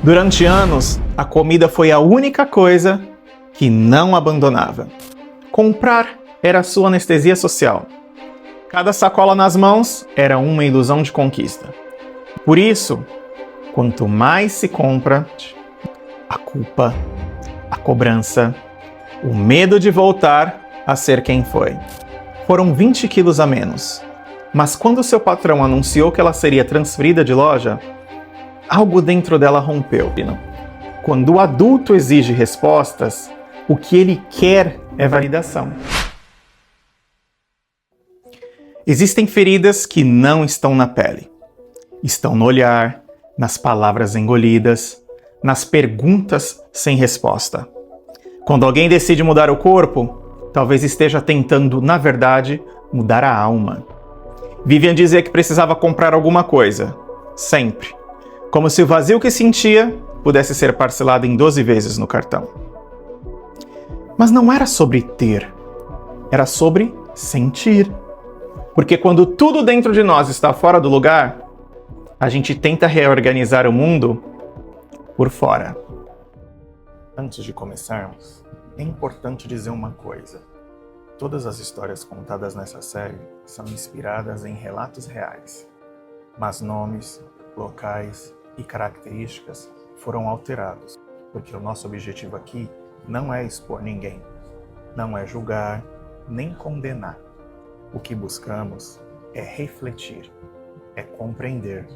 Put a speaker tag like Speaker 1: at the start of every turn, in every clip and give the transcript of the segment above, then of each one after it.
Speaker 1: Durante anos, a comida foi a única coisa que não abandonava. Comprar era sua anestesia social. Cada sacola nas mãos era uma ilusão de conquista. Por isso, quanto mais se compra, a culpa, a cobrança, o medo de voltar a ser quem foi. Foram 20 quilos a menos. Mas quando seu patrão anunciou que ela seria transferida de loja, algo dentro dela rompeu. Quando o adulto exige respostas, o que ele quer é validação. Existem feridas que não estão na pele. Estão no olhar, nas palavras engolidas, nas perguntas sem resposta. Quando alguém decide mudar o corpo, talvez esteja tentando, na verdade, mudar a alma. Vivian dizia que precisava comprar alguma coisa, sempre. Como se o vazio que sentia pudesse ser parcelado em 12 vezes no cartão. Mas não era sobre ter, era sobre sentir. Porque quando tudo dentro de nós está fora do lugar, a gente tenta reorganizar o mundo por fora. Antes de começarmos, é importante dizer uma coisa. Todas as histórias contadas nessa série são inspiradas em relatos reais, mas nomes, locais e características foram alterados, porque o nosso objetivo aqui não é expor ninguém, não é julgar, nem condenar. O que buscamos é refletir, é compreender,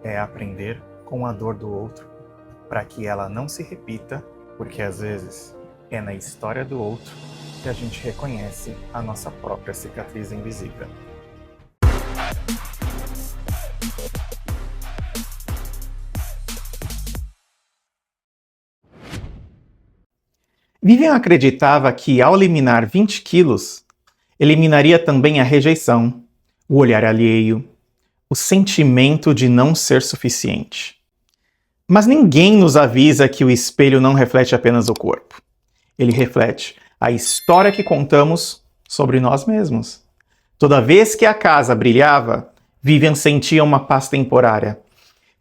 Speaker 1: é aprender com a dor do outro, para que ela não se repita, porque às vezes é na história do outro que a gente reconhece a nossa própria cicatriz invisível. Vivian acreditava que, ao eliminar 20 quilos, eliminaria também a rejeição, o olhar alheio, o sentimento de não ser suficiente. Mas ninguém nos avisa que o espelho não reflete apenas o corpo. Ele reflete a história que contamos sobre nós mesmos. Toda vez que a casa brilhava, Vivian sentia uma paz temporária,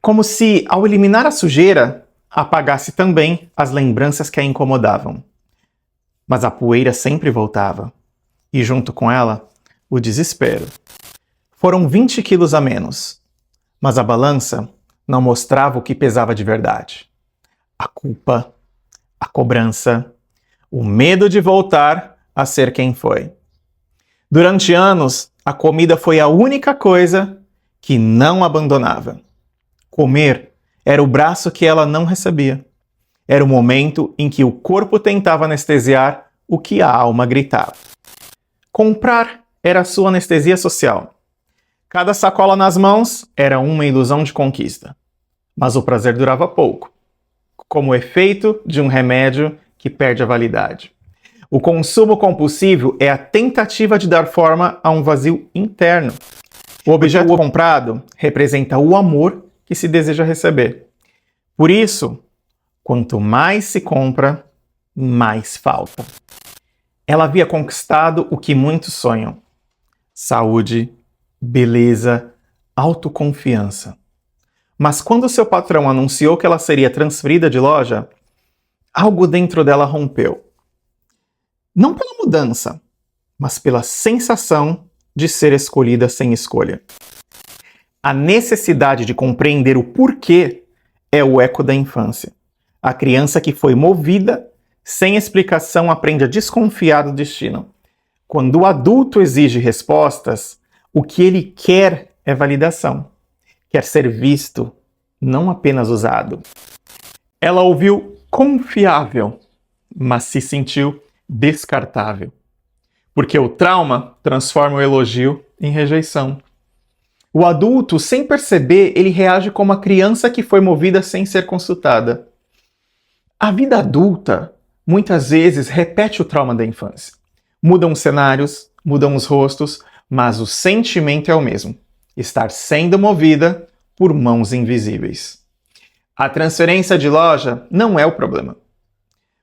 Speaker 1: como se, ao eliminar a sujeira, apagasse também as lembranças que a incomodavam. Mas a poeira sempre voltava, e junto com ela, o desespero. Foram 20 quilos a menos, mas a balança não mostrava o que pesava de verdade. A culpa, a cobrança, o medo de voltar a ser quem foi. Durante anos, a comida foi a única coisa que não abandonava. Comer era o braço que ela não recebia. Era o momento em que o corpo tentava anestesiar o que a alma gritava. Comprar era sua anestesia social. Cada sacola nas mãos era uma ilusão de conquista. Mas o prazer durava pouco, como o efeito de um remédio que perde a validade. O consumo compulsivo é a tentativa de dar forma a um vazio interno. O objeto comprado representa o amor que se deseja receber. Por isso, quanto mais se compra, mais falta. Ela havia conquistado o que muitos sonham: saúde, beleza, autoconfiança. Mas quando seu patrão anunciou que ela seria transferida de loja, algo dentro dela rompeu. Não pela mudança, mas pela sensação de ser escolhida sem escolha. A necessidade de compreender o porquê é o eco da infância. A criança que foi movida, sem explicação, aprende a desconfiar do destino. Quando o adulto exige respostas, o que ele quer é validação. Quer ser visto, não apenas usado. Ela ouviu confiável, mas se sentiu descartável. Porque o trauma transforma o elogio em rejeição. O adulto, sem perceber, ele reage como a criança que foi movida sem ser consultada. A vida adulta, muitas vezes, repete o trauma da infância. Mudam os cenários, mudam os rostos, mas o sentimento é o mesmo: estar sendo movida por mãos invisíveis. A transferência de loja não é o problema.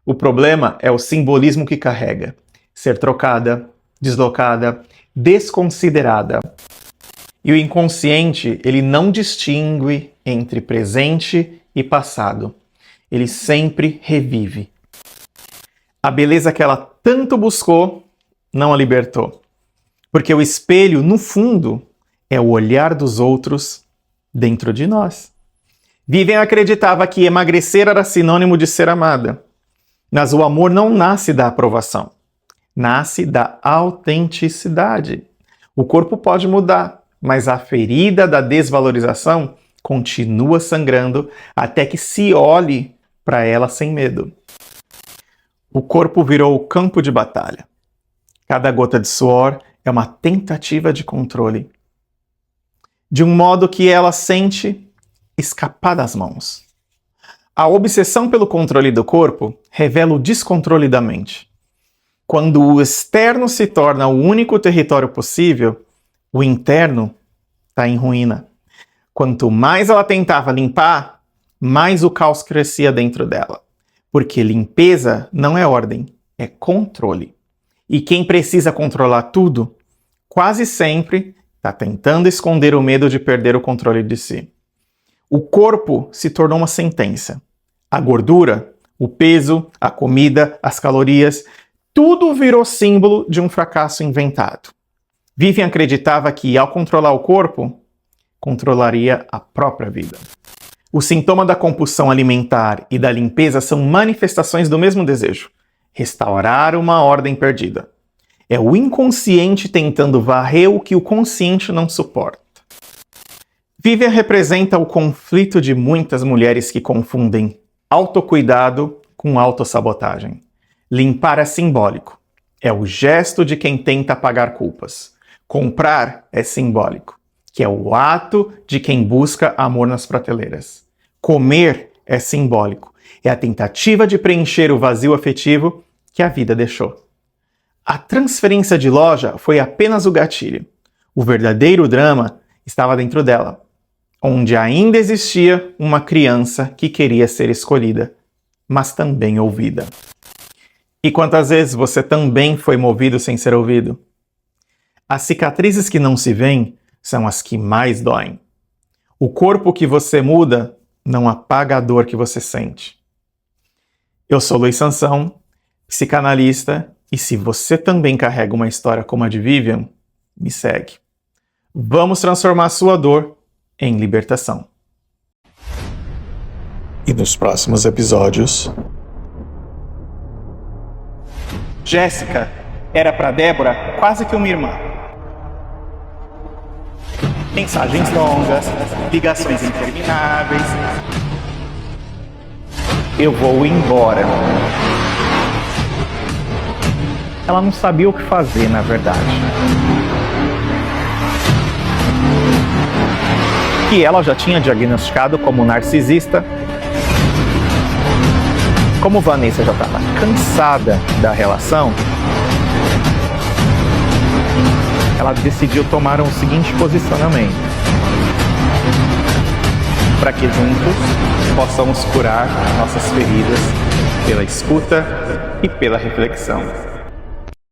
Speaker 1: O problema é o simbolismo que carrega: ser trocada, deslocada, desconsiderada. E o inconsciente, ele não distingue entre presente e passado. ele sempre revive. A beleza que ela tanto buscou não a libertou. Porque o espelho, no fundo, é o olhar dos outros dentro de nós. Vivian acreditava que emagrecer era sinônimo de ser amada. Mas o amor não nasce da aprovação. Nasce da autenticidade. O corpo pode mudar, mas a ferida da desvalorização continua sangrando até que se olhe para ela sem medo. O corpo virou o campo de batalha. Cada gota de suor é uma tentativa de controle. De um modo que ela sente escapar das mãos. A obsessão pelo controle do corpo revela o descontrole da mente. Quando o externo se torna o único território possível, o interno está em ruína. Quanto mais ela tentava limpar, mais o caos crescia dentro dela. Porque limpeza não é ordem, é controle. E quem precisa controlar tudo, quase sempre está tentando esconder o medo de perder o controle de si. O corpo se tornou uma sentença. A gordura, o peso, a comida, as calorias, tudo virou símbolo de um fracasso inventado. Vivian acreditava que, ao controlar o corpo, controlaria a própria vida. O sintoma da compulsão alimentar e da limpeza são manifestações do mesmo desejo: restaurar uma ordem perdida. É o inconsciente tentando varrer o que o consciente não suporta. Vivian representa o conflito de muitas mulheres que confundem autocuidado com autossabotagem. Limpar é simbólico. É o gesto de quem tenta apagar culpas. Comprar é simbólico, que é o ato de quem busca amor nas prateleiras. Comer é simbólico. É a tentativa de preencher o vazio afetivo que a vida deixou. A transferência de loja foi apenas o gatilho. O verdadeiro drama estava dentro dela, onde ainda existia uma criança que queria ser escolhida, mas também ouvida. E quantas vezes você também foi movido sem ser ouvido? As cicatrizes que não se veem são as que mais doem. O corpo que você muda não apaga a dor que você sente. Eu sou Luiz Sansão, psicanalista, e se você também carrega uma história como a de Vivian, me segue. Vamos transformar sua dor em libertação. E nos próximos episódios... Jéssica era para Débora quase que uma irmã. Mensagens longas, ligações intermináveis. Eu vou embora. Ela não sabia o que fazer, na verdade. Que ela já tinha diagnosticado como narcisista. Como Vanessa já estava cansada da relação, ela decidiu tomar o seguinte posicionamento: para que juntos possamos curar nossas feridas pela escuta e pela reflexão.